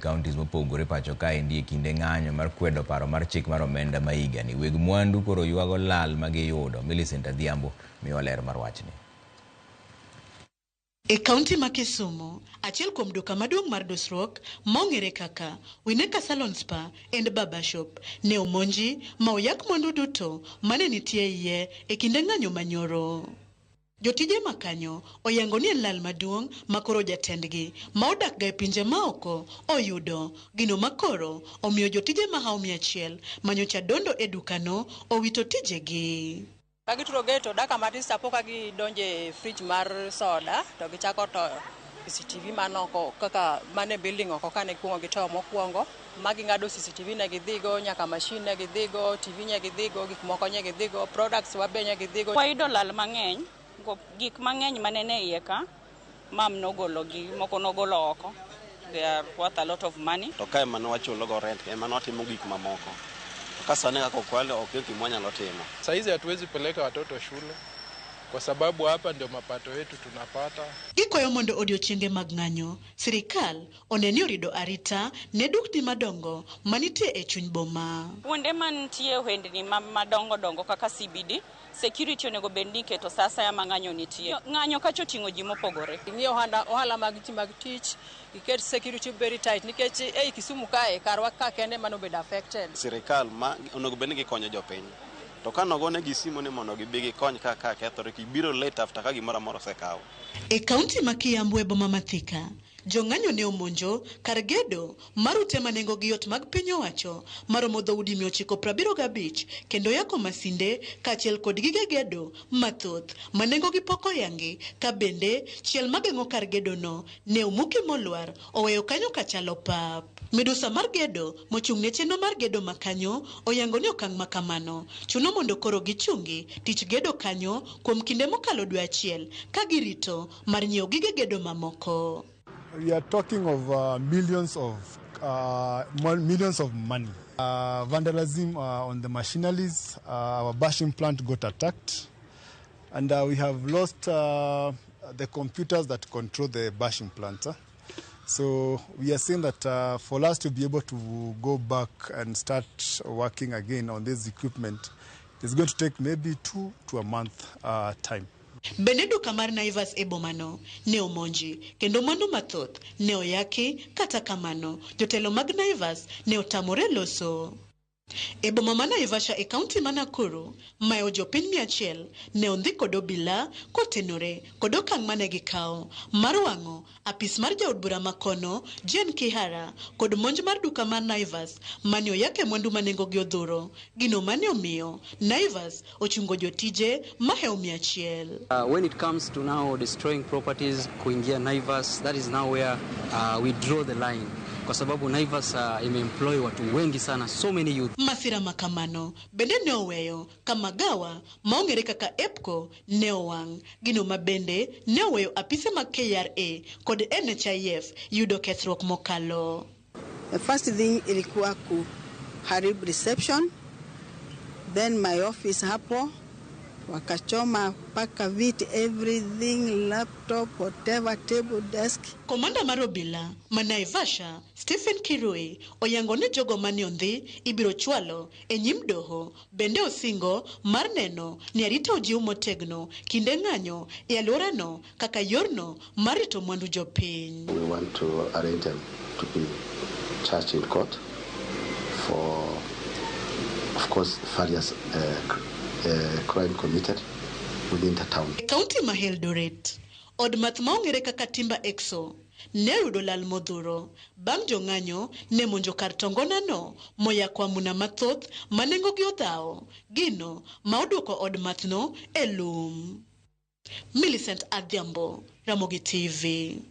counties mopogore pacho ka endi kinde ng'anyo mar kwedo paro mar chik mar omenda ma higa ni. Weg mwandu koro yuago lal magiyudo. Millicent Adhiambo miyo ler mar wachni. E kaunti ma Kisumu, achiel kuom duka maduong' mar dusruok maong'ere kaka Wineka Salon Spa and Barber Shop ne omonji ma oyak mwandu duto mane nitie iye e kinde ng'anyo manyoro. Jotije makanyo oyango ni en lal maduong' makoro jatendgi ma odak ga e pinje maoko oyudo gino makoro omiyo jotije mahao 100 manyocha dondo e dukano owito tijegi. Kagituro geto daka matisa poka gidonje fridge mar soda to gichako to CCTV manoko kaka mane building oko kane kuongo gitoyo mokwongo magi ngado CCTV ne gidhigo nyaka machine ne gidhigo TV ne gidhigo gik moko ne gidhigo products wabenye gidhigo wayudo lal mang'eny gik mang'eny manene iye ka mam nogolo gi moko nogolo oko. They are worth a lot of money. To kae mano wachulo go rent mano timo gik mamoko. Kasa nega kwa kwale okeki mwanya lotema. Saizi hatuwezi peleka watoto shule kwa sababu hapa ndio mapato yetu tunapata. Gikwayo mondo odiochienge mag ng'anyo, sirikal oneni orido arita ne dukni madongo manitie e chuny boma. Kuonde mantie ohendni madongo dongo kaka CBD, security onego bedni keto sasa ya mang'anyo nitie. Ng'anyo kacho ting'o ji mopogore. Ng'iyo ohala mag tich iket security very tight nikech ei Kisumu kae karwa ka kende mano bed affected. Sirikal ma onego bedni gikonyo jopiny. To kanogone gi simu ni mondo gibigi kony ka kethore kibiro late after ka gimoro amoro osekaw. E kaunti ma Kiambu e boma ma Thika, jong'anyo ne omonjo kar gedo mar ute manengo gi yot mag piny owacho maromo dhoudi 975 kendo yako masinde kaachiel kod gige gedo mathoth manengo gi pok oyangi ka bende chiel mageng'o kar gedo no ne omuki molwar oweyo kanyo kachalo pap. Medusa mar gedo mochung' ne chenro mar gedo makanyo oyango ni okang' makamano chuno mondo koro gichungi tich gedo kanyo kuom kinde mokalo dwe achiel ka girito mar nyiewo gige gedo mamoko. We are talking of millions of money. Vandalism on the machineries. Our bashing plant got attacked, and we have lost the computers that control the bashing plant. So we are saying that for us to be able to go back and start working again on this equipment, it's going to take maybe 2 to a month time. Benedu kamar Naivas e bomano ne omonji kendo mwandu mathoth ne oyaki kata kamano jotelo mag Naivas ne otamore loso. E boma ma Naivasha e kaunti ma Nakuru mayo jopiny 100 ne ondhi kod obila kotenore kod okang' mane gikawo mar wang'o apis mar jaod bura makono Jane Kihara kod monj mar duka mar Naivas mane oyake mwandu manengo gi odhuro gino mane omiyo Naivas ochungo jotije maheo 100. When it comes to now destroying properties kuingia Naivas, that is now where we draw the line. Kwa sababu Naivas imeemploy watu wengi sana, so many youth. Masira makamano bende ne oweyo kamagawa maong'ere kaka EPCO ne owang' gino mabende ne oweyo apise mag KRA kod NHIF yudo kethruok mokalo. The first thing ilikuwa kuharibu reception, then my office hapo wakachoma paka viti, everything, laptop, whatever, table, desk. Komanda mar obila ma Naivasha Stephen Kirui oyango ni jogo mane ondhi ibiro chwalo e nyim doho bende osingo mar neno ni arita ojiw motegno kinde ng'anyo e alworano kaka yorno mar rito mwandu jopiny. We want to arrange them to be charged in court for, of course, various crime committed within the town. Kaunti ma Eldoret, od math maong'ere kaka Timber Exo ne yudo lal modhuro bang' jong'anyo ne monjo kar tongona no moya kwa muna mathoth manengo gi odhawo gino ma oduoko od math no e lum. Millicent Adhiambo, Ramogi TV.